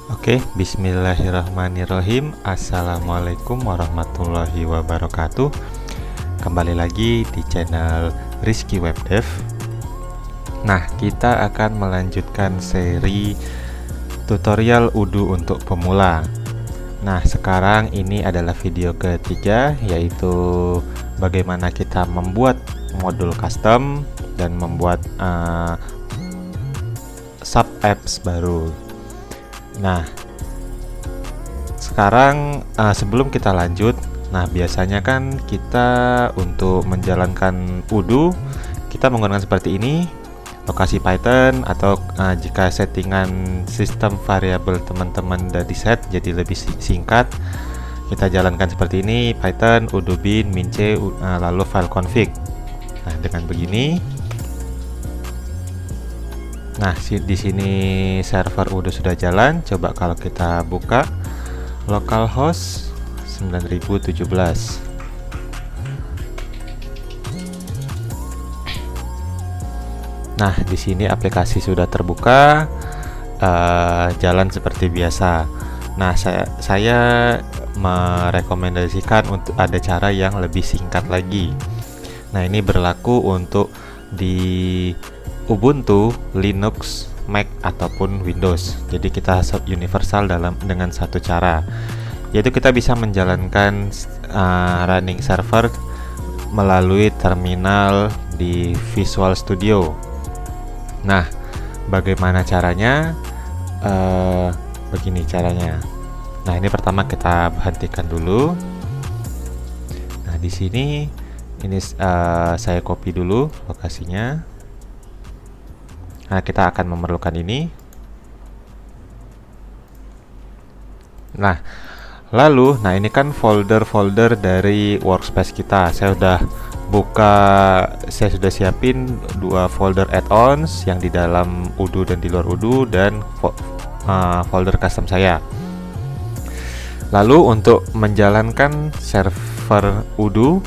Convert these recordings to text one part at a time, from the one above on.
Oke, bismillahirrahmanirrahim. Assalamualaikum warahmatullahi wabarakatuh. Kembali lagi di channel Rizky Webdev. Nah, kita akan melanjutkan seri tutorial Odoo untuk pemula. Nah, sekarang ini adalah video ketiga, yaitu bagaimana kita membuat modul custom dan membuat sub apps baru. Nah, sekarang sebelum kita lanjut, nah biasanya kan kita untuk menjalankan Odoo kita menggunakan seperti ini, lokasi Python, atau jika settingan sistem variabel teman-teman udah di set jadi lebih singkat, kita jalankan seperti ini, Python odoo bin min-c lalu file config. Nah, dengan begini. Nah, di sini server Odoo sudah jalan. Coba kalau kita buka localhost 9017. Nah, di sini aplikasi sudah terbuka, jalan seperti biasa. Nah, saya merekomendasikan untuk ada cara yang lebih singkat lagi. Nah, ini berlaku untuk di Ubuntu, Linux, Mac ataupun Windows. Jadi kita universal dengan satu cara, yaitu kita bisa menjalankan running server melalui terminal di Visual Studio. Nah, bagaimana caranya? Begini caranya. Nah, ini pertama kita hentikan dulu. Nah, di sini ini saya copy dulu lokasinya. Nah, kita akan memerlukan ini. Nah, lalu, ini kan folder-folder dari workspace kita. Saya sudah siapin 2 folder add-ons yang di dalam Odoo dan di luar Odoo, dan folder custom saya. Lalu untuk menjalankan server Odoo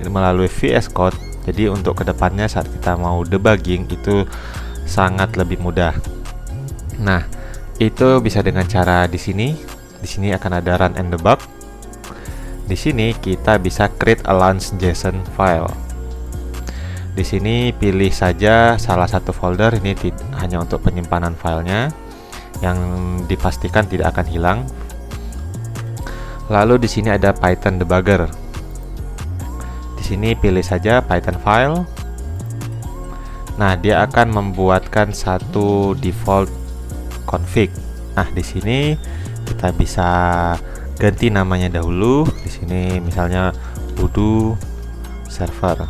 melalui VS Code, jadi untuk kedepannya saat kita mau debugging itu sangat lebih mudah. Nah, itu bisa dengan cara di sini. Di sini akan ada run and debug. Di sini kita bisa create a launch JSON file. Di sini pilih saja salah satu folder, ini hanya untuk penyimpanan filenya yang dipastikan tidak akan hilang. Lalu di sini ada Python debugger. Di sini pilih saja Python file. Nah, dia akan membuatkan satu default config. Nah, di sini kita bisa ganti namanya dahulu. Di sini misalnya Odoo server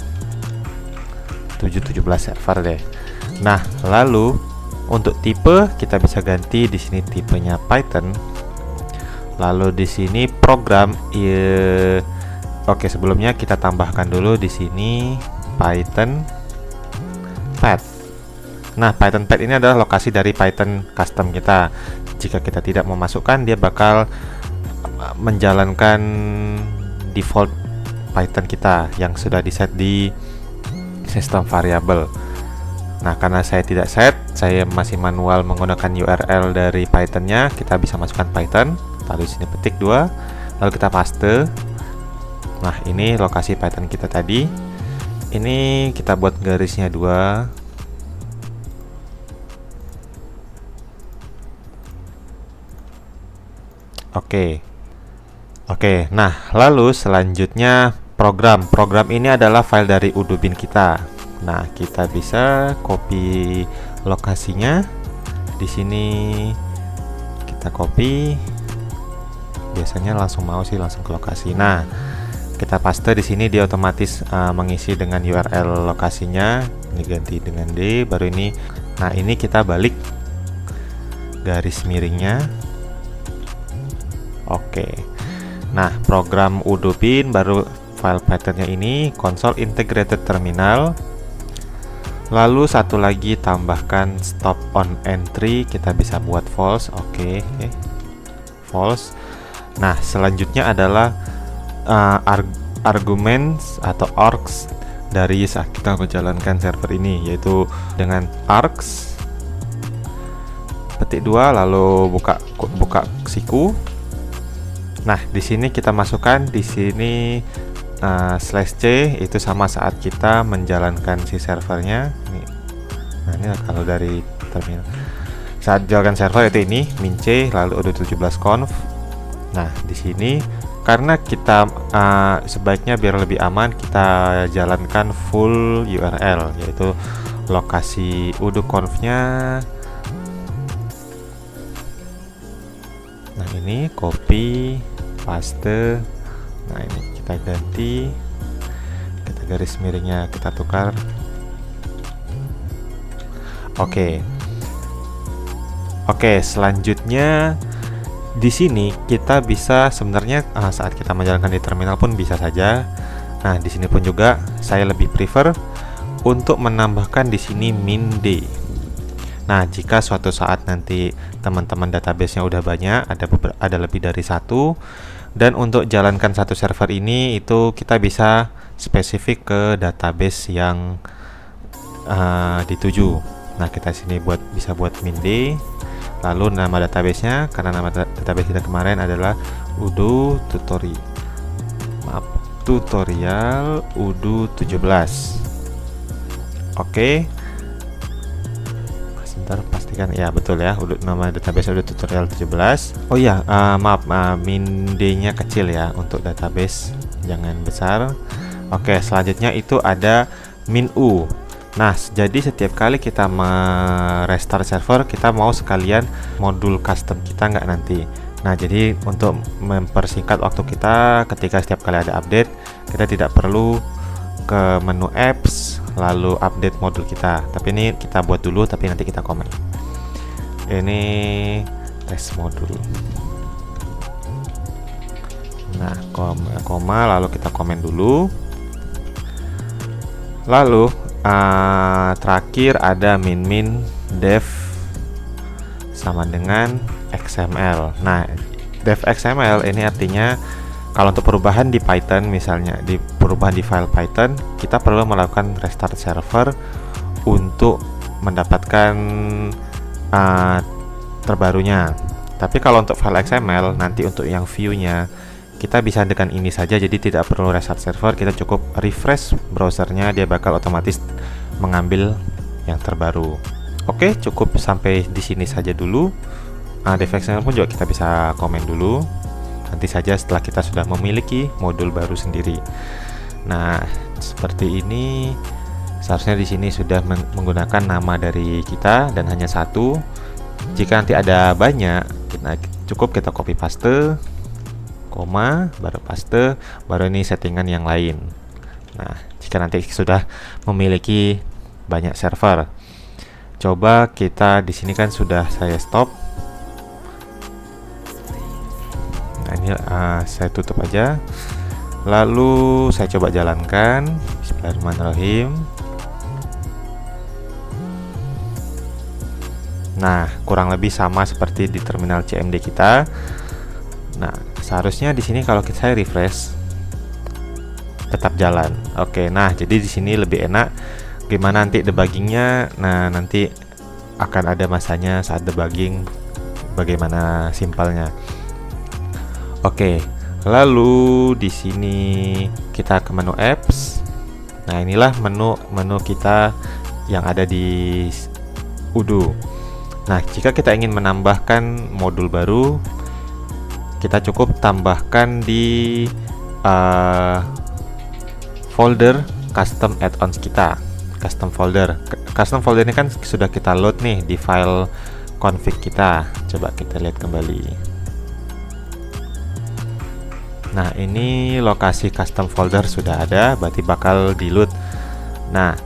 717 server deh. Nah, lalu untuk tipe kita bisa ganti di sini tipenya Python. Lalu di sini program oke, sebelumnya kita tambahkan dulu di sini Python path. Nah, Python path ini adalah lokasi dari Python custom kita. Jika kita tidak memasukkan, dia bakal menjalankan default Python kita yang sudah di-set di sistem variabel. Nah, karena saya tidak set, saya masih manual menggunakan URL dari Pythonnya. Kita bisa masukkan Python, lalu di sini petik 2, lalu kita paste. Nah, ini lokasi Python kita tadi. Ini kita buat garisnya 2. Oke. Nah, lalu selanjutnya program ini adalah file dari Odoo bin kita. Nah, kita bisa copy lokasinya. Di sini kita copy. Biasanya langsung mau sih langsung ke lokasi. Nah, kita paste di sini, dia otomatis mengisi dengan URL lokasinya. Ini ganti dengan D, baru ini. Nah, ini kita balik garis miringnya. Oke. Nah, program Odoo bin baru file Pythonnya ini console integrated terminal. Lalu satu lagi tambahkan stop on entry, kita bisa buat false. Oke. False. Nah, selanjutnya adalah arguments atau args dari saat kita menjalankan server ini, yaitu dengan args ketik 2 lalu buka siku. Nah, di sini kita masukkan di sini /c, itu sama saat kita menjalankan si servernya. Nah, ini kalau dari terminal saat jalankan server itu ini min-c lalu udo17conf. Nah, di sini karena kita sebaiknya biar lebih aman kita jalankan full URL, yaitu lokasi udo-conf-nya. Nah, ini copy paste. Nah, ini kita ganti, kita garis miringnya kita tukar. Oke, selanjutnya di sini kita bisa sebenarnya saat kita menjalankan di terminal pun bisa saja. Nah, di sini pun juga saya lebih prefer untuk menambahkan di sini min-d. Nah, jika suatu saat nanti teman-teman database-nya udah banyak, ada lebih dari satu, dan untuk jalankan satu server ini itu kita bisa spesifik ke database yang dituju. Nah, kita sini bisa buat min-d. Lalu nama databasenya, karena nama database kita kemarin adalah udo tutorial udo17. Oke. Sebentar, pastikan ya betul ya, nama database udo tutorial 17. Oh iya, maaf, min-d-nya kecil ya untuk database, jangan besar. Oke, selanjutnya itu ada min-u. Nah, jadi setiap kali kita merestart server, kita mau sekalian modul custom kita nggak nanti. Nah, jadi untuk mempersingkat waktu kita ketika setiap kali ada update, kita tidak perlu ke menu apps lalu update modul kita. Tapi ini kita buat dulu, tapi nanti kita komen. Ini test modul. Nah, koma lalu kita komen dulu. Lalu terakhir ada min dev sama dengan XML. Nah, dev XML ini artinya kalau untuk perubahan di Python, misalnya di perubahan di file Python, kita perlu melakukan restart server untuk mendapatkan terbarunya. Tapi kalau untuk file XML, nanti untuk yang view-nya kita bisa dengan ini saja, jadi tidak perlu restart server, kita cukup refresh browsernya, dia bakal otomatis mengambil yang terbaru. Oke, cukup sampai di sini saja dulu. Dev XML pun juga kita bisa komen dulu, nanti saja setelah kita sudah memiliki modul baru sendiri. Nah, seperti ini. Seharusnya di sini sudah menggunakan nama dari kita dan hanya satu. Jika nanti ada banyak, cukup kita copy paste, koma, baru paste, baru ini settingan yang lain. Nah, jika nanti sudah memiliki banyak server, coba kita di sini kan sudah saya stop. Nah, ini saya tutup aja. Lalu saya coba jalankan. Bismillahirrahmanirrahim. Nah, kurang lebih sama seperti di terminal CMD kita. Nah, seharusnya di sini kalau saya refresh tetap jalan. Oke, nah jadi di sini lebih enak. Gimana nanti debuggingnya? Nah, nanti akan ada masanya saat debugging bagaimana simpelnya. Oke, lalu di sini kita ke menu apps. Nah, inilah menu kita yang ada di udo. Nah, jika kita ingin menambahkan modul baru, kita cukup tambahkan di folder custom add-ons kita. Custom folder ini kan sudah kita load nih di file config kita. Coba kita lihat kembali. Nah, ini lokasi custom folder sudah ada, berarti bakal di load. Nah,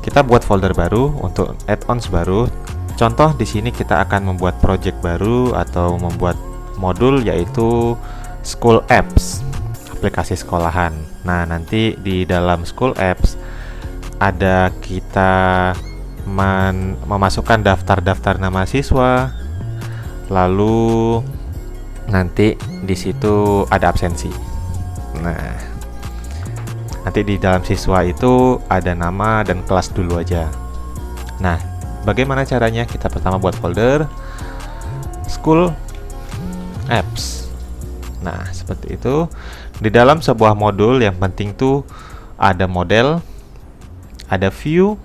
kita buat folder baru untuk add-ons baru. Contoh di sini kita akan membuat project baru atau membuat modul, yaitu school apps, aplikasi sekolahan. Nah, nanti di dalam school apps ada kita memasukkan daftar-daftar nama siswa, lalu nanti di situ ada absensi. Nah, nanti di dalam siswa itu ada nama dan kelas dulu aja. Nah, bagaimana caranya? Kita pertama buat folder School Apps. Nah, seperti itu. Di dalam sebuah modul yang penting tuh ada model, ada view,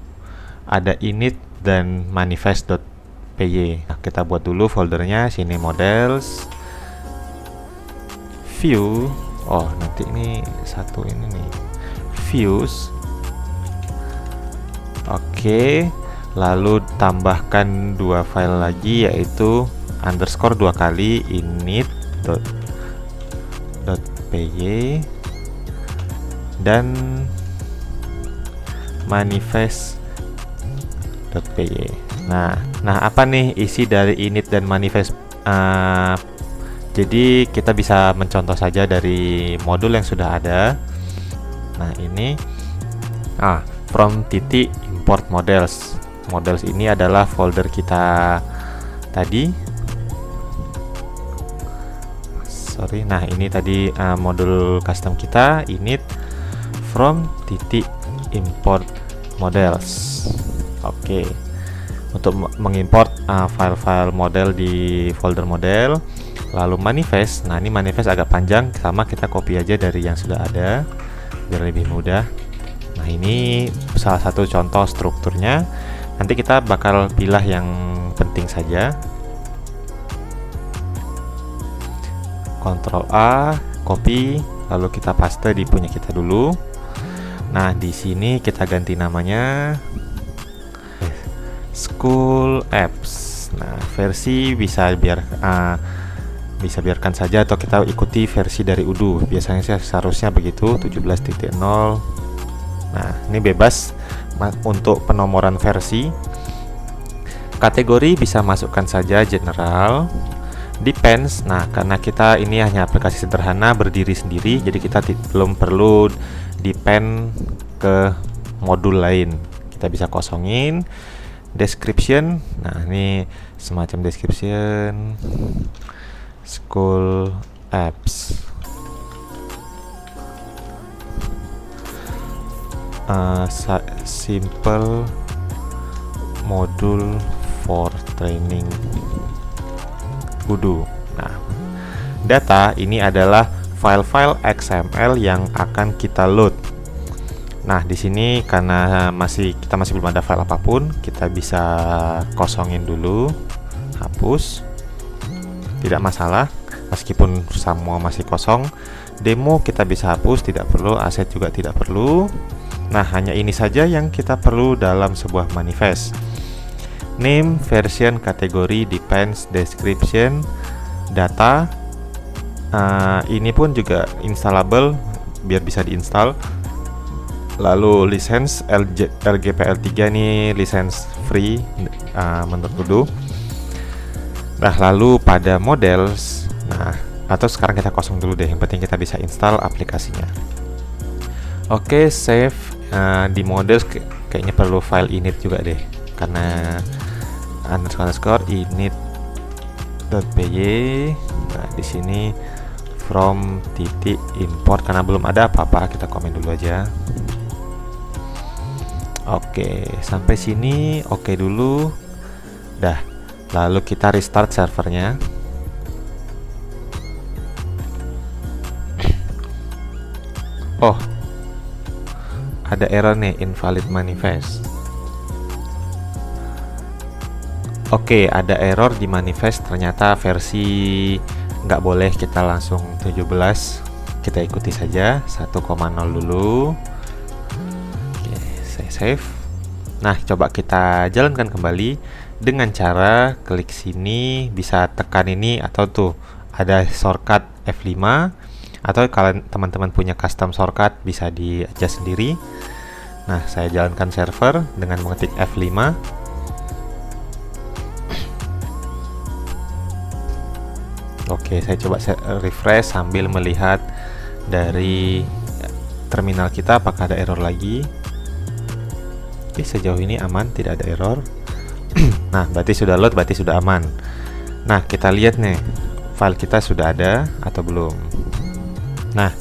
ada init, dan manifest.py. Nah, kita buat dulu foldernya. Sini models, view. Oh, nanti ini satu ini nih, views. Oke, lalu tambahkan dua file lagi, yaitu underscore 2 kali init.py dan manifest.py. Nah, apa nih isi dari init dan manifest? Jadi kita bisa mencontoh saja dari modul yang sudah ada. Nah, ini from titik import models. Models ini adalah folder kita tadi. Nah, ini tadi modul custom kita, init from titik import models. Oke. Untuk mengimport file-file model di folder model. Lalu manifest. Nah, ini manifest agak panjang, sama kita copy aja dari yang sudah ada biar lebih mudah. Nah, ini salah satu contoh strukturnya. Nanti kita bakal pilih yang penting saja. Ctrl A, copy, lalu kita paste di punya kita dulu. Nah, di sini kita ganti namanya School Apps. Nah, versi bisa biarkan saja atau kita ikuti versi dari Udo. Biasanya sih seharusnya begitu, 17.0. Nah, ini bebas untuk penomoran versi. Kategori bisa masukkan saja general. Depends. Nah, karena kita ini hanya aplikasi sederhana berdiri sendiri, jadi kita belum perlu depend ke modul lain. Kita bisa kosongin. Description. Nah, ini semacam description School Apps. Simple module for training Udo. Nah, data ini adalah file-file XML yang akan kita load. Nah, di sini karena kita masih belum ada file apapun, kita bisa kosongin dulu, hapus. Tidak masalah, meskipun semua masih kosong. Demo kita bisa hapus, tidak perlu. Aset juga tidak perlu. Nah, hanya ini saja yang kita perlu dalam sebuah manifest. Name, version, kategori, depends, description, data. Ini pun juga installable biar bisa diinstal. Lalu license RGPL3 ini license free menurut Udo. Nah, lalu pada models. Nah, atau sekarang kita kosong dulu deh. Yang penting kita bisa install aplikasinya. Oke, save. Di models kayaknya perlu file init juga deh, karena underscore init.py. Nah, di sini from titik import, karena belum ada apa-apa, kita komen dulu aja. Oke, sampai sini oke dulu. Dah. Lalu kita restart servernya. Oh, ada error nih, invalid manifest. Oke, ada error di manifest. Ternyata versi nggak boleh kita langsung 17. Kita ikuti saja 1,0 dulu. Oke, saya save. Nah, coba kita jalankan kembali dengan cara klik sini, bisa tekan ini, atau tuh ada shortcut F5, atau kalau teman-teman punya custom shortcut bisa di adjust sendiri. Nah, saya jalankan server dengan mengetik F5. Oke, saya coba refresh sambil melihat dari terminal kita apakah ada error lagi. Oke, sejauh ini aman, tidak ada error. Nah, berarti sudah load, berarti sudah aman. Nah, kita lihat nih, file kita sudah ada atau belum. Nah,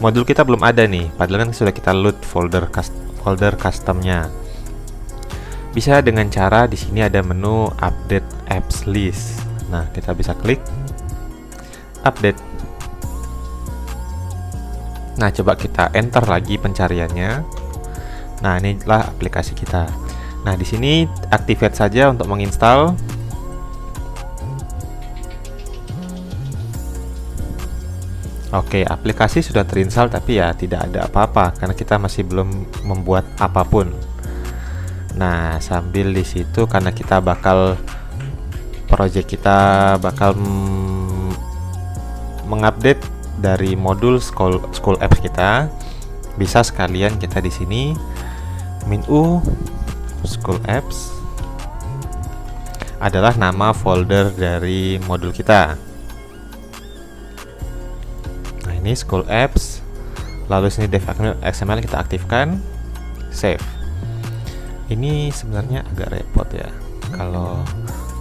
modul kita belum ada nih, padahal kan sudah kita load folder customnya. Bisa dengan cara di sini ada menu update apps list. Nah, kita bisa klik update. Nah, coba kita enter lagi pencariannya. Nah, inilah aplikasi kita. Nah, di sini activate saja untuk menginstal. Oke, aplikasi sudah terinstall tapi ya tidak ada apa-apa karena kita masih belum membuat apapun. Nah, sambil di situ karena kita bakal project kita bakal mengupdate dari modul school apps kita, bisa sekalian kita di sini menu school apps adalah nama folder dari modul kita. Nah, ini school apps. Lalu sini dev XML kita aktifkan, save. Ini sebenarnya agak repot ya. Kalau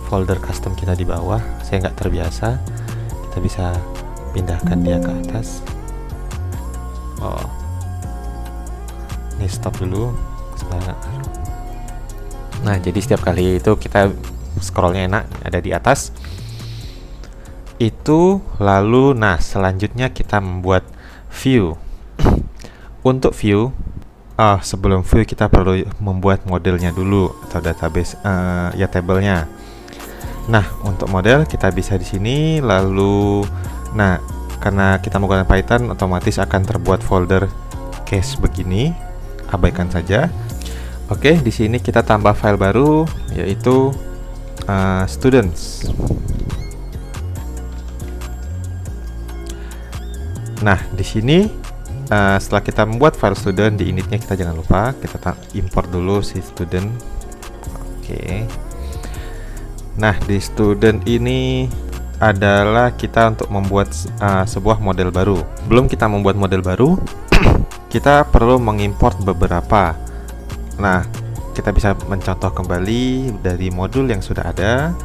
folder custom kita di bawah, saya nggak terbiasa. Kita bisa pindahkan dia ke atas. Oh, ini stop dulu sebentar. Nah, jadi setiap kali itu kita scrollnya enak, ada di atas itu. Lalu nah, selanjutnya kita membuat view. Untuk view, sebelum view kita perlu membuat modelnya dulu atau database ya tabelnya. Nah, untuk model kita bisa di sini. Lalu nah, karena kita menggunakan Python, otomatis akan terbuat folder case begini. Abaikan saja. Oke, di sini kita tambah file baru yaitu students. Nah, di sini setelah kita membuat file student di initnya, kita jangan lupa kita import dulu si student. Oke. Nah, di student ini adalah kita untuk membuat sebuah model baru. Belum kita membuat model baru, kita perlu mengimport beberapa. Nah, kita bisa mencontoh kembali dari modul yang sudah ada.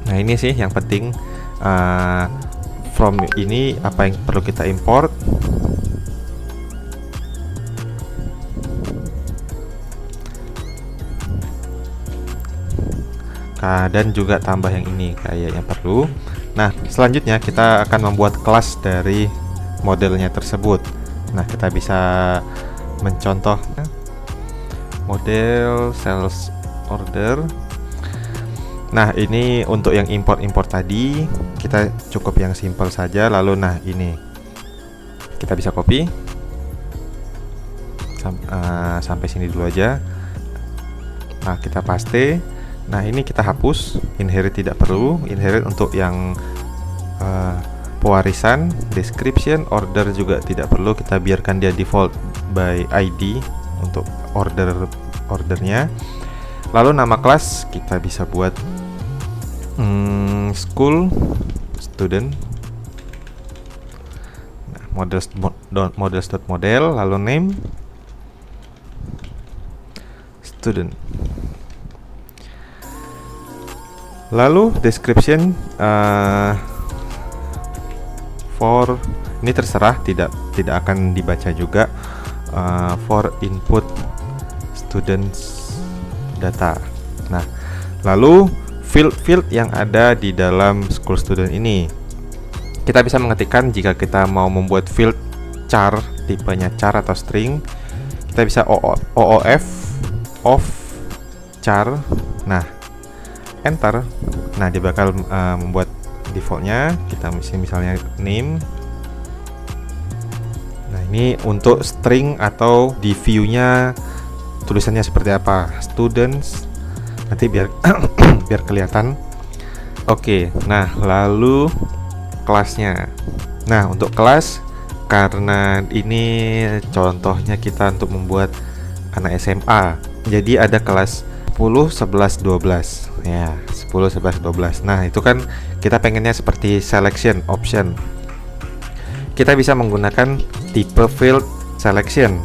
Nah, ini sih yang penting. From ini apa yang perlu kita import. Dan juga tambah yang ini kayaknya perlu. Nah, selanjutnya kita akan membuat kelas dari modelnya tersebut. Nah, kita bisa mencontoh model sales order. Nah, ini untuk yang import tadi kita cukup yang simple saja. Lalu nah, ini kita bisa copy sampai sini dulu aja. Nah, kita paste. Nah, ini kita hapus, inherit tidak perlu. Inherit untuk yang pewarisan, description, order juga tidak perlu. Kita biarkan dia default by ID untuk ordernya. Lalu nama kelas kita bisa buat school student. Nah, model, lalu name student. Lalu description for ini terserah, tidak akan dibaca juga. For input students data. Nah, lalu field yang ada di dalam school student ini, kita bisa mengetikkan jika kita mau membuat field char, tipenya char atau string, kita bisa OOF of char. Nah, enter. Nah, dia bakal membuat defaultnya. Kita misalnya name. Nah, ini untuk string atau di view-nya tulisannya seperti apa, students. Nanti biar biar kelihatan. Oke, nah lalu kelasnya. Nah, untuk kelas, karena ini contohnya kita untuk membuat anak SMA, jadi ada kelas 10, 11, 12 ya, 10, 11, 12. Nah, itu kan kita pengennya seperti selection option. Kita bisa menggunakan tipe field selection,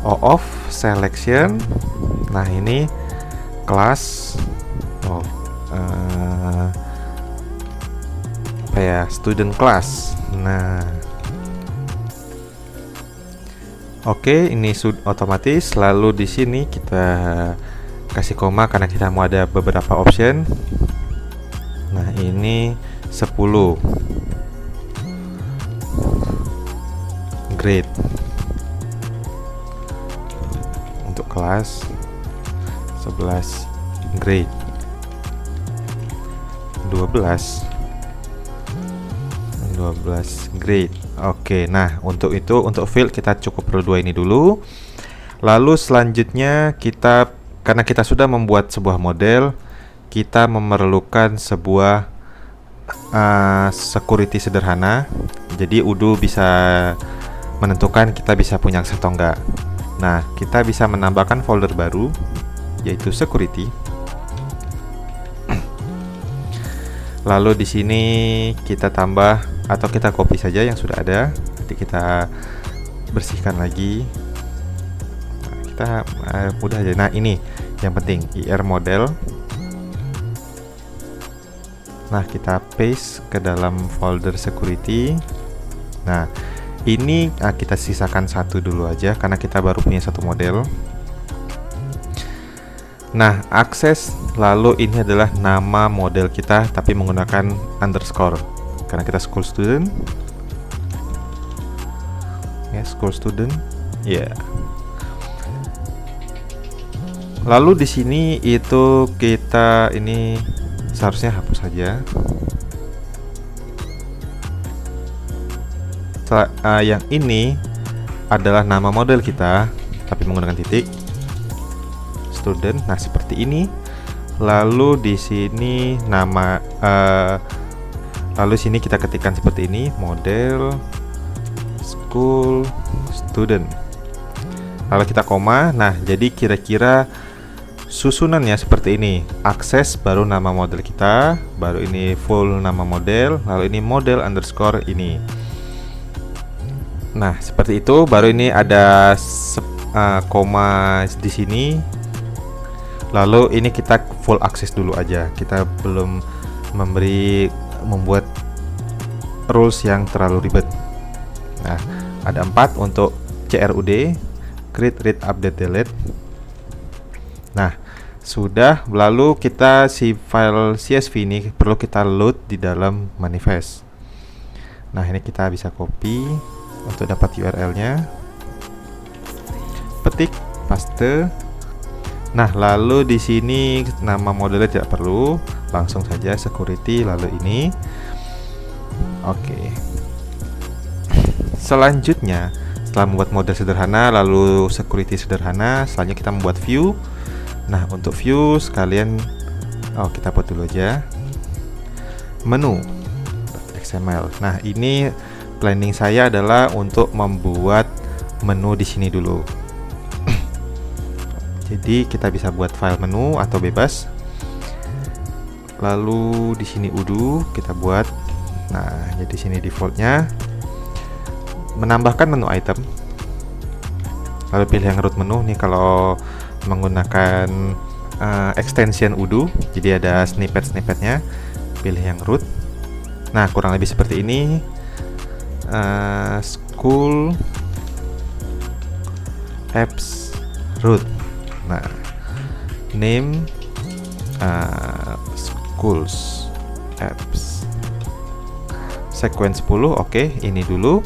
of selection. Nah, ini kelas apa ya, student class. Nah, Oke, ini sudah otomatis. Lalu di sini kita kasih koma karena kita mau ada beberapa option. Nah, ini 10 grade untuk kelas, 11 grade, 12 grade. Oke, nah untuk itu, untuk field kita cukup perlu dua ini dulu. Lalu selanjutnya kita, karena kita sudah membuat sebuah model, kita memerlukan sebuah security sederhana. Jadi Udo bisa menentukan kita bisa punya akses atau enggak. Nah, kita bisa menambahkan folder baru, yaitu security. Lalu di sini kita tambah atau kita copy saja yang sudah ada. Nanti kita bersihkan lagi. Nah, kita mudah aja. Nah, ini yang penting, IR model. Nah, kita paste ke dalam folder security. Nah, ini kita sisakan satu dulu aja karena kita baru punya satu model. Nah, akses, lalu ini adalah nama model kita tapi menggunakan underscore karena kita school student. Ya, school student. Ya. Yeah. Lalu di sini itu kita ini seharusnya hapus saja. Yang ini adalah nama model kita tapi menggunakan titik. Student. Nah, seperti ini. Lalu di sini nama lalu sini kita ketikkan seperti ini, model school student. Lalu kita koma. Nah, jadi kira-kira susunannya seperti ini. Akses baru nama model kita, baru ini full nama model, lalu ini model underscore ini. Nah, seperti itu. Baru ini ada koma di sini. Lalu ini kita full akses dulu aja. Kita belum membuat rules yang terlalu ribet. Nah, ada 4 untuk CRUD, create, read, update, delete. Nah, sudah. Lalu kita si file CSV ini perlu kita load di dalam manifest. Nah, ini kita bisa copy untuk dapat URL-nya. Petik, paste. Nah, lalu di sini nama modelnya tidak perlu, langsung saja security lalu ini. Oke. Selanjutnya, setelah membuat model sederhana lalu security sederhana, selanjutnya kita membuat view. Nah, untuk view sekalian kita buat dulu aja. Menu XML. Nah, ini planning saya adalah untuk membuat menu di sini dulu. Jadi kita bisa buat file menu atau bebas. Lalu di sini Udo kita buat. Nah, jadi sini defaultnya menambahkan menu item. Lalu pilih yang root menu nih kalau menggunakan extension Udo. Jadi ada snippet-snippetnya. Pilih yang root. Nah, kurang lebih seperti ini. School apps root. Nah, name schools apps sequence 10. Oke, ini dulu.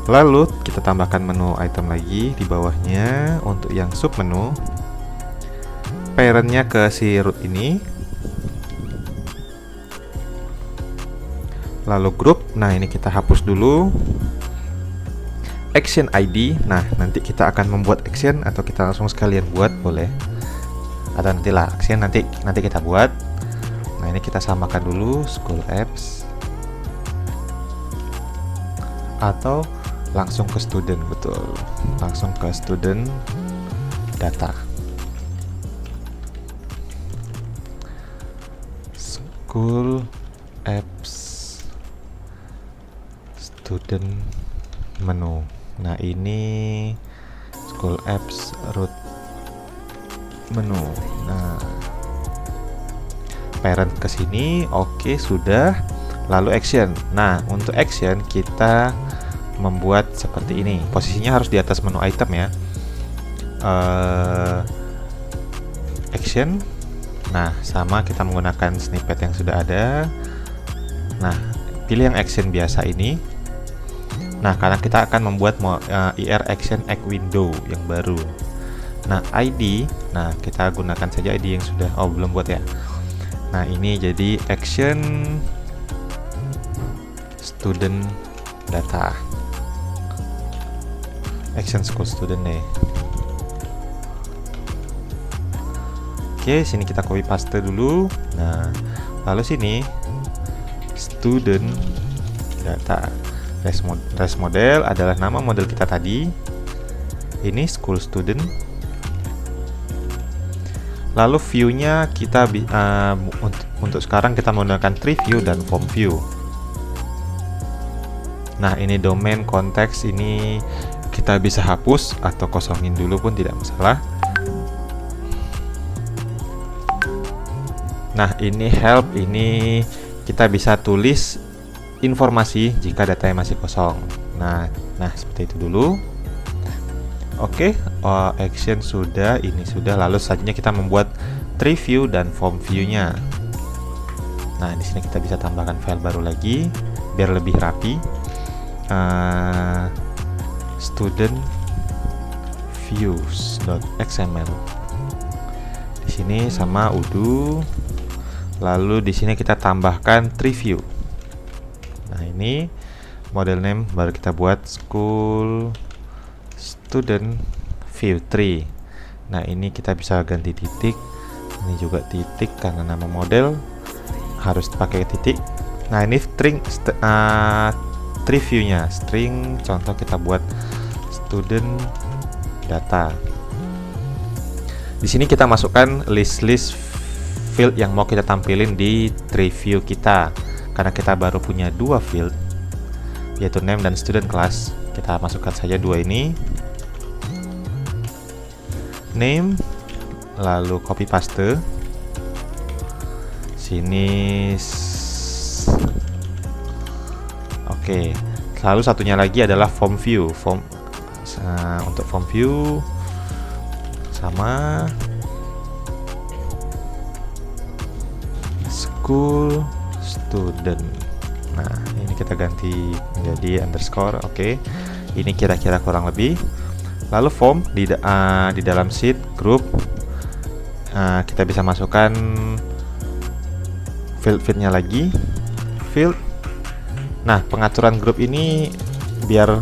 Lalu kita tambahkan menu item lagi di bawahnya. Untuk yang sub menu, parentnya ke si root ini. Lalu group. Nah, ini kita hapus dulu. Action ID. Nah, nanti kita akan membuat action atau kita langsung sekalian buat, boleh. Atau nantilah action nanti kita buat. Nah, ini kita samakan dulu school apps atau langsung ke student, betul. Langsung ke student data. School apps student menu. Nah, ini school apps root menu. Nah, parent ke sini. Oke, sudah. Lalu action. Nah, untuk action kita membuat seperti ini. Posisinya harus di atas menu item ya. Action. Nah, sama kita menggunakan snippet yang sudah ada. Nah, pilih yang action biasa ini. Nah, karena kita akan membuat IR action act window yang baru. Nah, ID, nah kita gunakan saja ID yang sudah, belum buat ya. Nah, ini jadi action student data, action school student deh. Oke, sini kita copy paste dulu. Nah, lalu sini student data, res model adalah nama model kita tadi. Ini school student. Lalu view-nya kita untuk sekarang kita menggunakan tree view dan form view. Nah, ini domain konteks ini kita bisa hapus atau kosongin dulu pun tidak masalah. Nah, ini help, ini kita bisa tulis informasi jika datanya masih kosong. Nah seperti itu dulu. Oke, action sudah, ini sudah. Lalu selanjutnya kita membuat tree view dan form view-nya. Nah, di sini kita bisa tambahkan file baru lagi biar lebih rapi. Student views.xml. Di sini sama udo. Lalu di sini kita tambahkan tree view. Nah, ini model name baru kita buat school student view tree. Nah, ini kita bisa ganti titik. Ini juga titik karena nama model harus pakai titik. Nah, ini string tree view-nya. String contoh kita buat student data. Di sini kita masukkan list field yang mau kita tampilin di tree view kita. Karena kita baru punya 2 field, yaitu name dan student class. Kita masukkan saja 2 ini. Name, lalu copy paste. Sini. Oke. Lalu satunya lagi adalah form view. Untuk form view sama school student. Nah, ini kita ganti menjadi underscore. Oke. Ini kira-kira kurang lebih. Lalu form di dalam sheet group kita bisa masukkan field-nya lagi. Field. Nah, pengaturan grup ini biar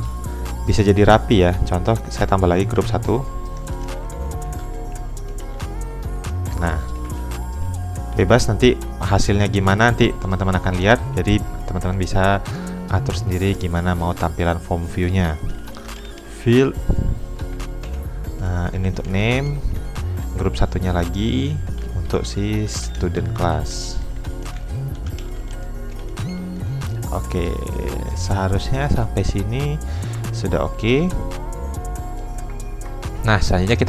bisa jadi rapi ya. Contoh saya tambah lagi grup 1. Nah, bebas nanti hasilnya gimana nanti teman-teman akan lihat. Jadi teman-teman bisa atur sendiri gimana mau tampilan form view-nya. Field. Nah, ini untuk name. Grup satunya lagi untuk si student class. Oke, seharusnya sampai sini sudah oke. Nah, selanjutnya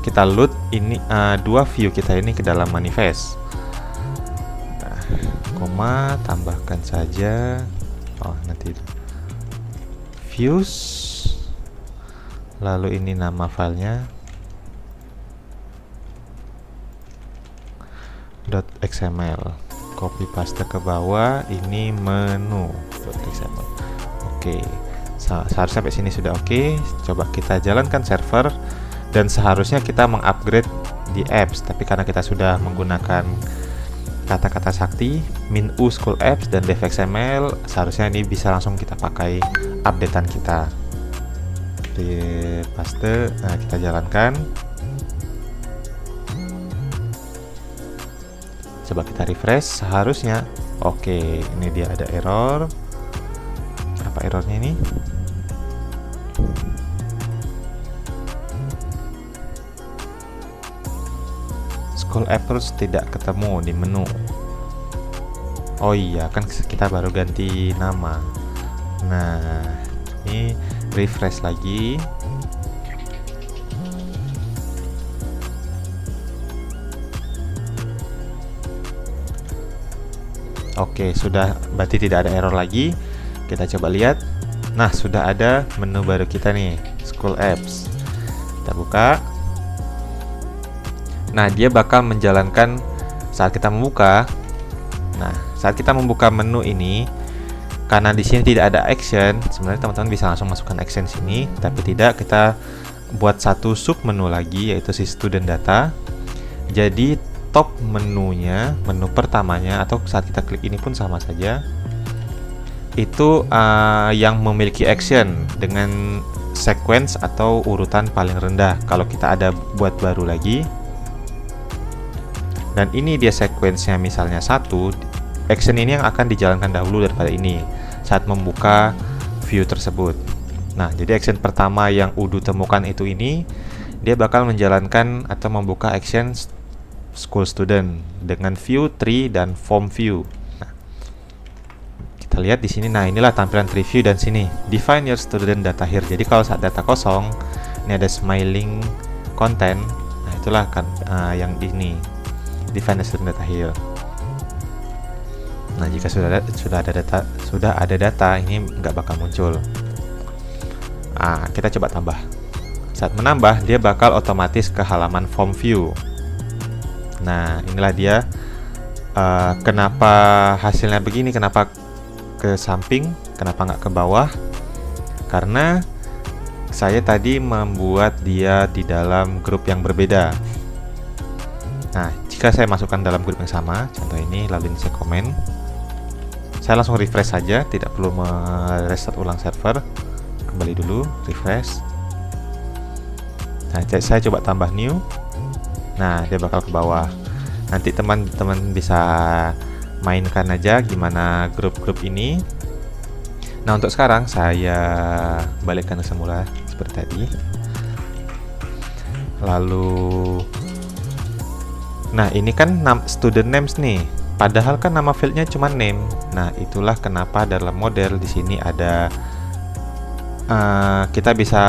kita load ini 2 view kita ini ke dalam manifest. Koma, tambahkan saja nanti views, lalu ini nama filenya .xml, copy paste ke bawah, ini menu .xml. Oke, seharusnya sampai sini sudah oke. Coba kita jalankan server dan seharusnya kita mengupgrade di apps, tapi karena kita sudah menggunakan kata-kata sakti min-u school apps dan dev.xml, seharusnya ini bisa langsung kita pakai updatean kita. Di paste, nah kita jalankan. Coba kita refresh, seharusnya oke. Ini dia ada error. Apa errornya ini? School apps tidak ketemu di menu. Oh iya, kan kita baru ganti nama. Nah, ini refresh lagi. Oke, sudah, berarti tidak ada error lagi. Kita coba lihat. Nah, sudah ada menu baru kita nih, School Apps. Kita buka. Nah, dia bakal menjalankan saat kita membuka. Nah, saat kita membuka menu ini, karena di sini tidak ada action, sebenarnya teman-teman bisa langsung masukkan action sini, tapi tidak, kita buat satu sub menu lagi, yaitu si student data. Jadi top menunya, menu pertamanya, atau saat kita klik ini pun sama saja, itu yang memiliki action dengan sequence atau urutan paling rendah. Kalau kita ada buat baru lagi, dan ini dia sequence-nya misalnya 1, action ini yang akan dijalankan dahulu daripada ini saat membuka view tersebut. Nah, jadi action pertama yang Udu temukan itu ini, dia bakal menjalankan atau membuka action school student dengan view, tree, dan form view. Nah, kita lihat di sini. Nah, inilah tampilan tree view, dan sini define your student data here. Jadi kalau saat data kosong, ini ada smiling content. Nah, itulah kan yang ini define your student data here. Nah, jika sudah ada data, ini nggak bakal muncul. Kita coba tambah. Saat menambah, dia bakal otomatis ke halaman form view. Nah, inilah dia. Kenapa hasilnya begini? Kenapa ke samping? Kenapa nggak ke bawah? Karena saya tadi membuat dia di dalam grup yang berbeda. Nah, jika saya masukkan dalam grup yang sama, contoh ini, lalu ini saya komen, saya langsung refresh saja, tidak perlu merestart ulang server. Kembali dulu, refresh. Nah, saya coba tambah new. Nah, dia bakal ke bawah. Nanti teman-teman bisa mainkan aja gimana grup-grup ini. Nah, untuk sekarang saya balikkan ke semula seperti tadi. Lalu, nah ini kan student names nih. Padahal kan nama fieldnya cuma name. Nah, itulah kenapa dalam model di sini ada kita bisa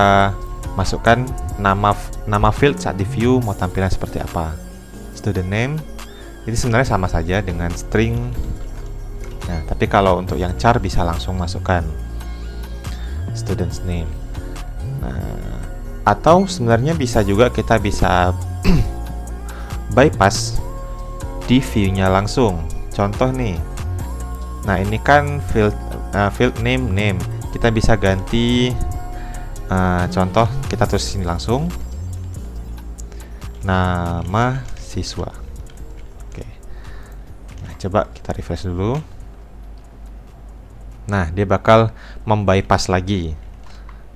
masukkan nama field saat di view mau tampilan seperti apa. Student name ini sebenarnya sama saja dengan string. Nah, tapi kalau untuk yang char bisa langsung masukkan student's name. Nah, atau sebenarnya bisa juga kita bisa bypass di view-nya langsung. Contoh nih. Nah, ini kan field name. Kita bisa ganti contoh, kita tulis sini langsung nama siswa. Oke. Nah, coba kita refresh dulu. Nah, dia bakal membypass lagi.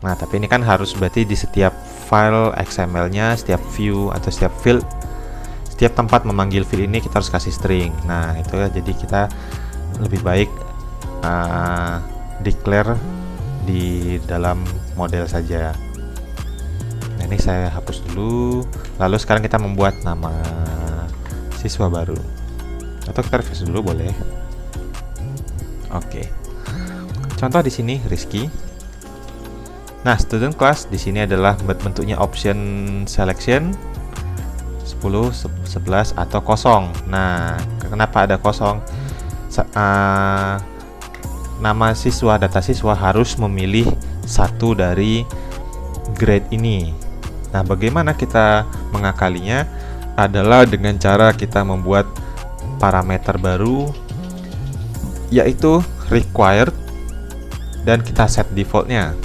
Nah, tapi ini kan harus berarti di setiap file XML-nya, setiap view atau setiap field, setiap tempat memanggil field ini kita harus kasih string. Nah, itu ya, jadi kita lebih baik declare di dalam model saja. Nah, ini saya hapus dulu. Lalu sekarang kita membuat nama siswa baru. Atau kita refresh dulu boleh. Oke. Contoh di sini Rizky. Nah, student class di sini adalah bentuknya option selection 10, 11 atau kosong. Nah, kenapa ada kosong? Nama siswa, data siswa harus memilih satu dari grade ini. Nah, bagaimana kita mengakalinya? Adalah dengan cara kita membuat parameter baru, yaitu required, dan kita set defaultnya.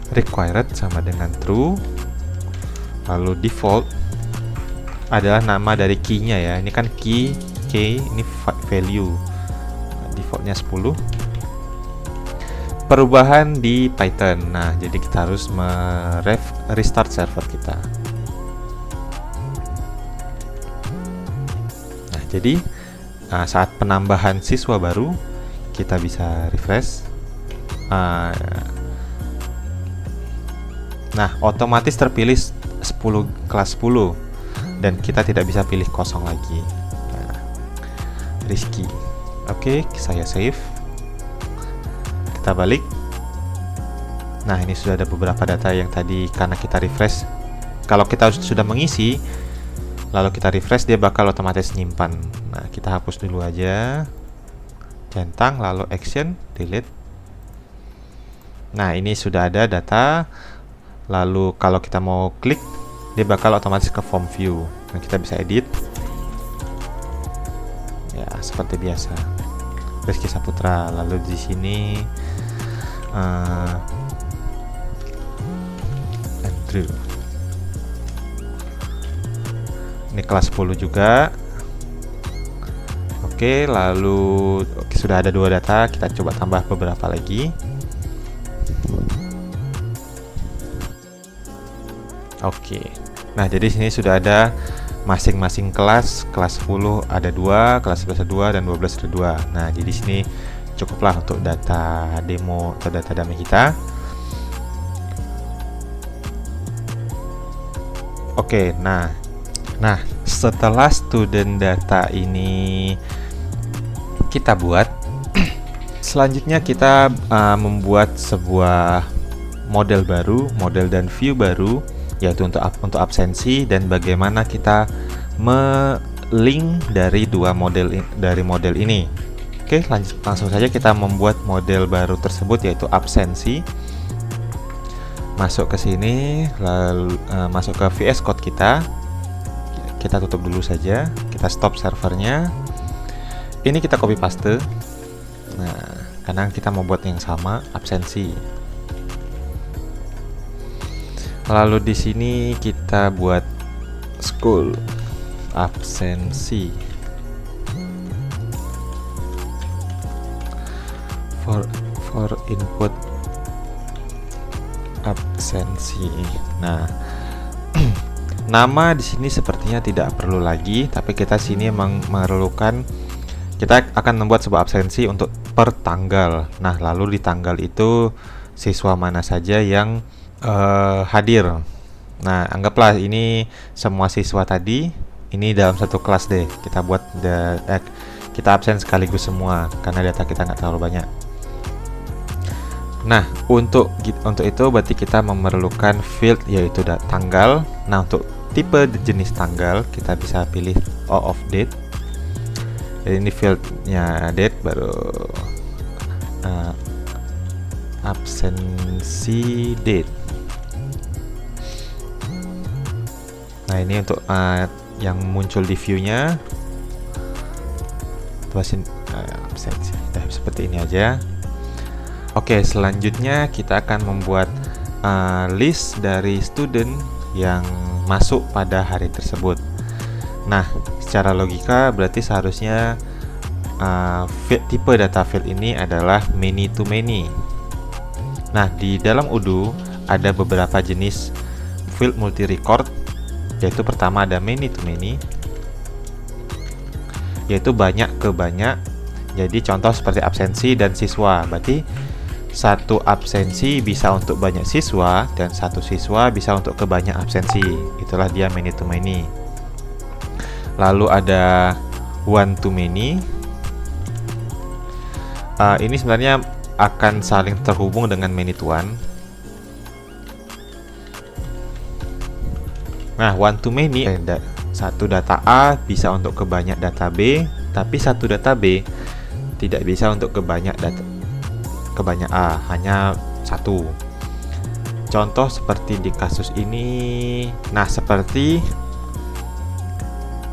Required sama dengan true, lalu default adalah nama dari key-nya ya. Ini kan key, ini value. Defaultnya 10. Perubahan di Python. Nah, jadi kita harus restart server kita. Nah, jadi saat penambahan siswa baru, kita bisa refresh. Nah, otomatis terpilih 10 kelas 10 dan kita tidak bisa pilih kosong lagi. Nah, Rizky. Oke, saya save. Kita balik. Nah, ini sudah ada beberapa data yang tadi karena kita refresh. Kalau kita sudah mengisi, lalu kita refresh, dia bakal otomatis nyimpan. Nah, kita hapus dulu aja. Centang, lalu action, delete. Nah, ini sudah ada data. Lalu kalau kita mau klik, dia bakal otomatis ke form view. Nah, kita bisa edit. Ya, seperti biasa. Rizky Saputra. Lalu di sini Andrew. Ini kelas 10 juga. Oke, lalu sudah ada 2 data. Kita coba tambah beberapa lagi. Oke. Nah, jadi sini sudah ada masing-masing kelas 10 ada 2, kelas 11 ada 2, dan 12 ada 2. Nah, jadi sini cukuplah untuk data demo atau data dummy kita. Oke, nah setelah student data ini kita buat, selanjutnya kita membuat sebuah model baru, model dan view baru, yaitu untuk absensi dan bagaimana kita melink dari model ini. Oke, langsung saja kita membuat model baru tersebut, yaitu absensi. Masuk ke sini, lalu masuk ke VS Code kita tutup dulu saja, kita stop servernya. Ini kita copy paste. Nah, karena kita mau buat yang sama, absensi. Lalu di sini kita buat school absensi for input absensi. Nah, nama di sini sepertinya tidak perlu lagi, tapi kita sini memerlukan, kita akan membuat sebuah absensi untuk per tanggal. Nah, lalu di tanggal itu siswa mana saja yang hadir. Nah, anggaplah ini semua siswa tadi, ini dalam satu kelas deh. Kita buat kita absen sekaligus semua karena data kita nggak terlalu banyak. Nah, untuk itu berarti kita memerlukan field yaitu tanggal. Nah, untuk tipe jenis tanggal kita bisa pilih all of date. Jadi ini fieldnya date, baru absensi date. Nah, ini untuk yang muncul di view-nya. Absensi. Nah, seperti ini aja. Oke, selanjutnya kita akan membuat list dari student yang masuk pada hari tersebut. Nah, secara logika berarti seharusnya tipe data field ini adalah many to many. Nah, di dalam Odoo ada beberapa jenis field multi record, yaitu pertama ada many to many, yaitu banyak ke banyak. Jadi contoh seperti absensi dan siswa, berarti satu absensi bisa untuk banyak siswa dan satu siswa bisa untuk ke banyak absensi. Itulah dia many to many. Lalu ada one to many. Ini sebenarnya akan saling terhubung dengan many to one. Nah, one to many, satu data A bisa untuk ke banyak data B, tapi satu data B tidak bisa untuk ke banyak A, hanya satu. Contoh seperti di kasus ini. Nah, seperti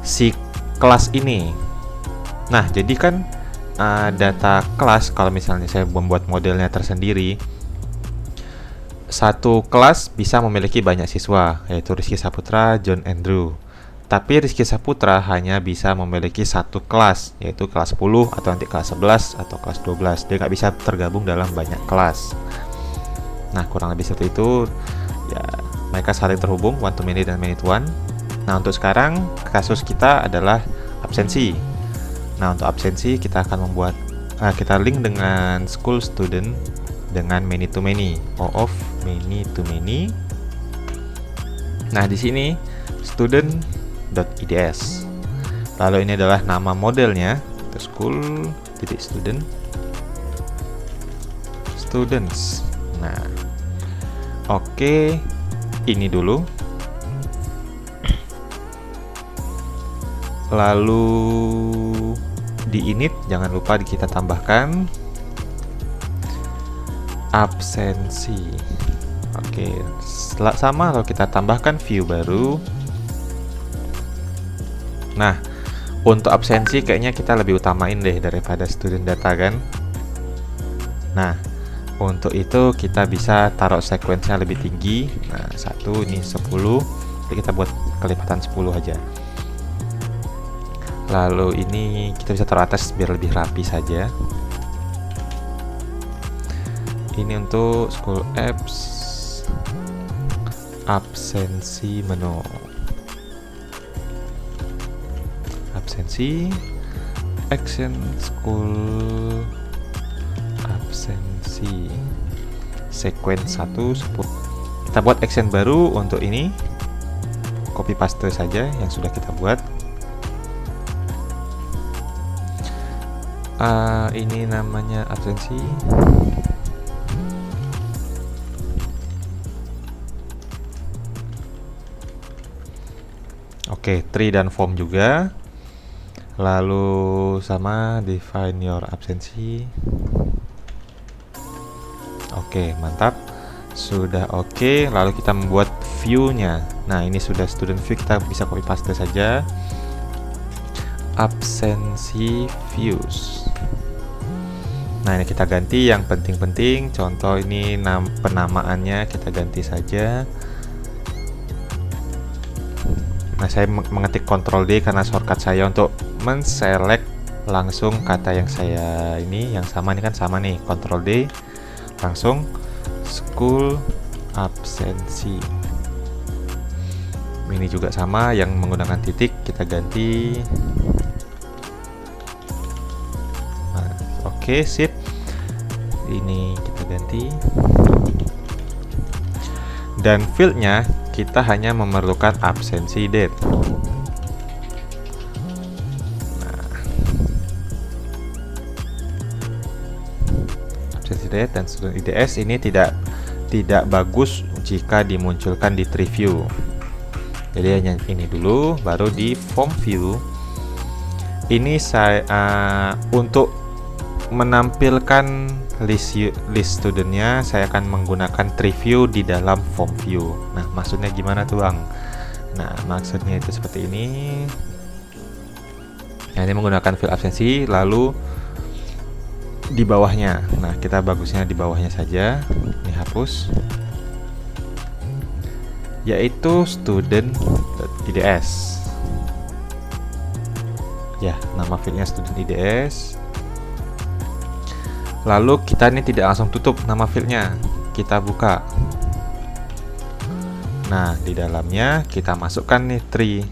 si kelas ini. Nah, jadi kan data kelas, kalau misalnya saya membuat modelnya tersendiri, satu kelas bisa memiliki banyak siswa, yaitu Rizky Saputra, John Andrew. Tapi Rizky Saputra hanya bisa memiliki satu kelas, yaitu kelas 10 atau nanti kelas 11 atau kelas 12. Dia nggak bisa tergabung dalam banyak kelas. Nah, kurang lebih seperti itu. Ya, mereka saling terhubung, one to many dan many to one. Nah, untuk sekarang kasus kita adalah absensi. Nah, untuk absensi kita akan membuat kita link dengan school student dengan many to many, all of many to many. Nah, di sini student.ids. Lalu ini adalah nama modelnya, school.student students. Nah, oke, ini dulu. Lalu di init jangan lupa kita tambahkan absensi. Oke, sama kalau kita tambahkan view baru. Nah, untuk absensi kayaknya kita lebih utamain deh daripada student data kan. Nah, untuk itu kita bisa taruh sekuensinya lebih tinggi. Nah, 1 ini 10. Jadi kita buat kelipatan 10 aja. Lalu ini kita bisa taruh atas biar lebih rapi saja. Ini untuk school apps absensi menu. Absensi action school absensi sequence 1 10. Kita buat action baru untuk ini. Copy paste saja yang sudah kita buat. Ini namanya absensi. Oke, tree dan form juga. Lalu sama define your absensi. Oke, mantap. Sudah oke. Lalu kita membuat view-nya. Nah, ini sudah student view, kita bisa copy paste saja. Absensi views. Nah, ini kita ganti yang penting-penting. Contoh ini penamaannya kita ganti saja. Nah, saya mengetik Ctrl D karena shortcut saya untuk menselect langsung kata yang saya ini, yang sama ini kan sama nih, Ctrl D langsung school absensi. Ini juga sama, yang menggunakan titik kita ganti. Nah, oke, sip. Ini kita ganti. Dan fieldnya kita hanya memerlukan absensi date. Nah, absensi date dan student IDS ini tidak bagus jika dimunculkan di tree view. Jadi hanya ini dulu, baru di form view. Ini saya untuk menampilkan list studentnya, saya akan menggunakan tree view di dalam form view. Nah, maksudnya gimana tuh Bang? Nah, maksudnya itu seperti ini. Nah, ini menggunakan field absensi, lalu di bawahnya. Nah, kita bagusnya di bawahnya saja. Ini hapus. Yaitu student IDS. Ya, nama fieldnya student IDS. Lalu kita ini tidak langsung tutup nama fieldnya, kita buka. Nah, di dalamnya kita masukkan nih tree.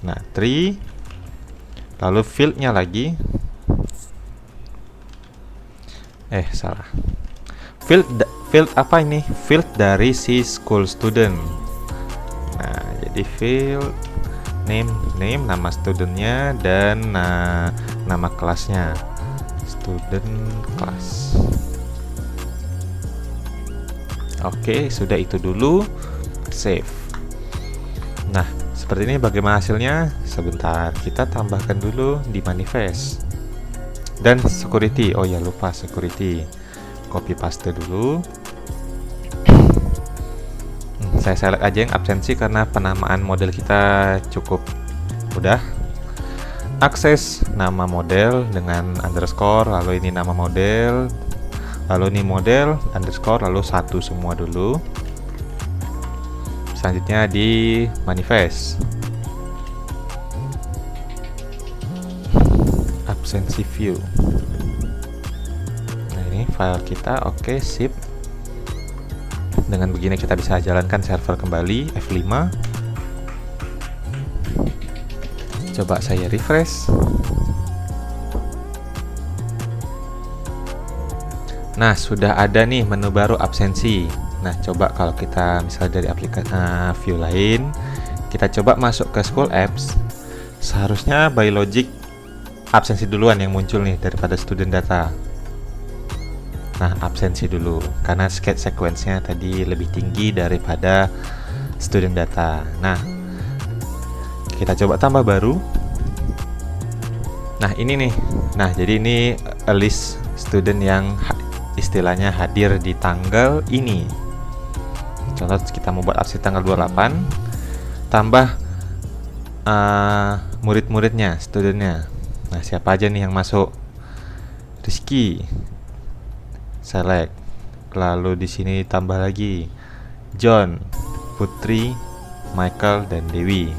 Nah, tree. Lalu fieldnya lagi. Salah. Field apa ini? Field dari si school student. Nah, jadi field name nama studentnya dan nama kelasnya, student class. Oke, sudah itu dulu, save. Nah, seperti ini bagaimana hasilnya? Sebentar, kita tambahkan dulu di manifest dan security. Oh ya, lupa security. Copy paste dulu. Saya select aja yang absensi karena penamaan model kita cukup mudah. Akses nama model dengan underscore, lalu ini nama model, lalu ini model underscore, lalu 1 semua dulu. Selanjutnya di manifest absensi view. Nah, ini file kita. Oke, sip. Dengan begini kita bisa jalankan server kembali F5. Coba saya refresh. Nah, sudah ada nih menu baru absensi. Nah, coba kalau kita misalnya dari aplikasi view lain, kita coba masuk ke school apps. Seharusnya by logic absensi duluan yang muncul nih daripada student data. Nah, absensi dulu karena sequence-nya tadi lebih tinggi daripada student data. Nah, kita coba tambah baru. Nah, ini nih. Nah, jadi ini a list student yang istilahnya hadir di tanggal ini. Contoh kita mau buat absen tanggal 28, tambah murid-muridnya, studentnya. Nah, siapa aja nih yang masuk? Rizky, select. Lalu di sini tambah lagi John, Putri, Michael, dan Dewi.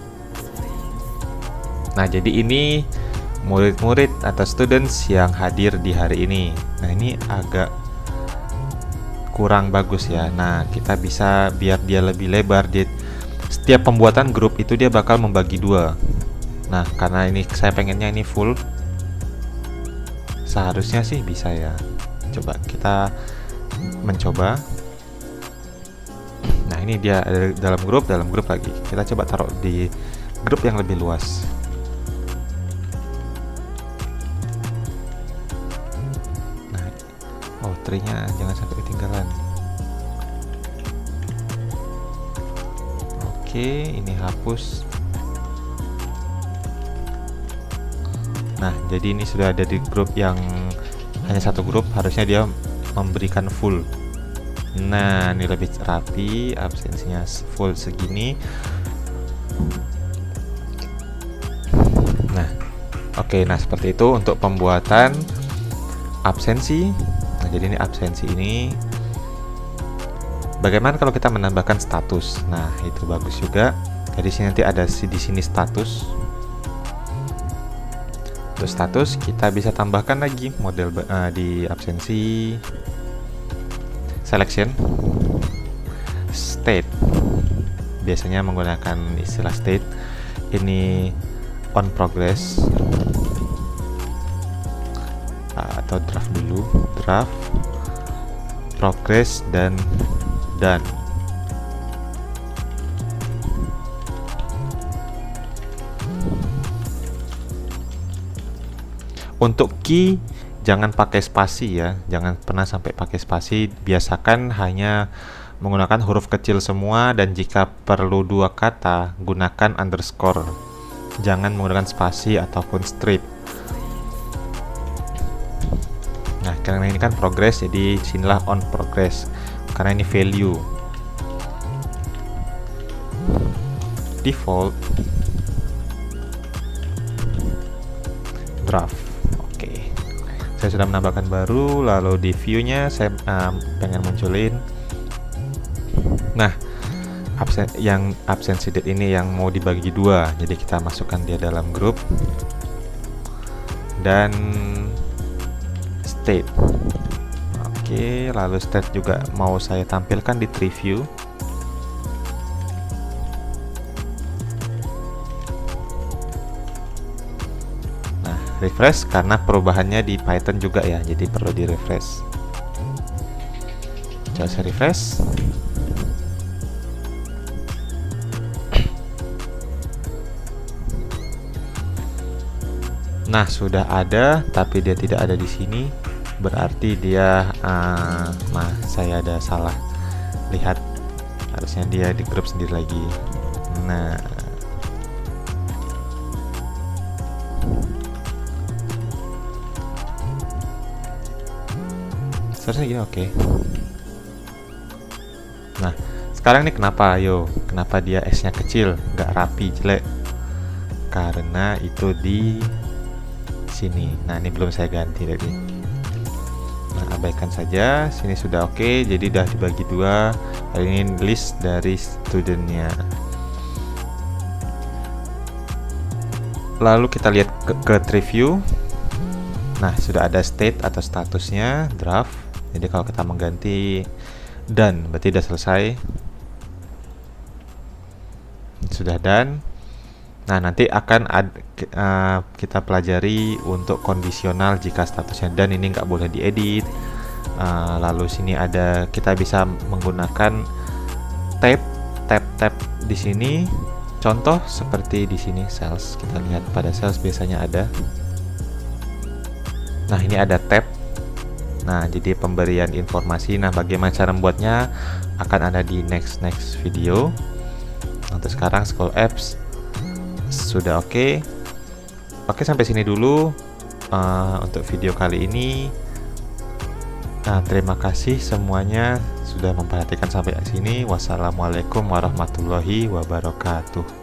Nah, jadi ini murid-murid atau students yang hadir di hari ini. Nah, ini agak kurang bagus ya. Nah, kita bisa biar dia lebih lebar, setiap pembuatan grup itu dia bakal membagi dua. Nah, karena ini saya pengennya ini full, seharusnya sih bisa ya. Coba kita mencoba. Nah, ini dia ada dalam grup lagi. Kita coba taruh di grup yang lebih luas. Tree-nya jangan sampai ketinggalan. Oke, ini hapus. Nah, jadi ini sudah ada di grup yang hanya satu grup, harusnya dia memberikan full. Nah, ini lebih rapi, absensinya full segini. Nah, oke, nah seperti itu untuk pembuatan absensi. Nah, jadi ini absensi ini. Bagaimana kalau kita menambahkan status? Nah, itu bagus juga. Jadi sini nanti ada di sini status. Untuk status kita bisa tambahkan lagi model di absensi, selection, state. Biasanya menggunakan istilah state. Ini on progress. Atau draft dulu, draft, progress, dan done. Untuk key jangan pakai spasi ya, jangan pernah sampai pakai spasi. Biasakan hanya menggunakan huruf kecil semua, dan jika perlu dua kata gunakan underscore. Jangan menggunakan spasi ataupun strip. Nah, karena ini kan progress, jadi sinilah on progress, karena ini value. Default draft. Oke, saya sudah menambahkan baru. Lalu di view-nya saya pengen munculin. Nah, absensi date ini yang mau dibagi dua, jadi kita masukkan dia dalam grup. Dan state. Oke, lalu state juga mau saya tampilkan di tree view. Nah, refresh karena perubahannya di Python juga ya, jadi perlu di refresh. Coba saya refresh. Nah, sudah ada, tapi dia tidak ada di sini. Berarti dia saya ada salah lihat, harusnya dia di grup sendiri lagi. Nah, seharusnya gini. Oke. Nah, sekarang ini kenapa? Kenapa dia S-nya kecil, nggak rapi, jelek? Karena itu di sini. Nah, ini belum saya ganti tadi. Nah, abaikan saja. Sini sudah oke. Jadi udah dibagi dua. Ini list dari studentnya. Lalu kita lihat ke tree view. Nah, sudah ada state atau statusnya draft. Jadi kalau kita mengganti done, berarti sudah selesai. Sudah done. Nah, nanti akan kita pelajari untuk kondisional jika statusnya done, ini nggak boleh diedit. Lalu sini ada, kita bisa menggunakan tab di sini. Contoh seperti di sini sales. Kita lihat pada sales biasanya ada. Nah, ini ada tab. Nah, jadi pemberian informasi. Nah, bagaimana cara membuatnya akan ada di next video. Untuk sekarang scroll apps sudah oke, sampai sini dulu untuk video kali ini. Nah, terima kasih semuanya sudah memperhatikan sampai sini. Wassalamualaikum warahmatullahi wabarakatuh.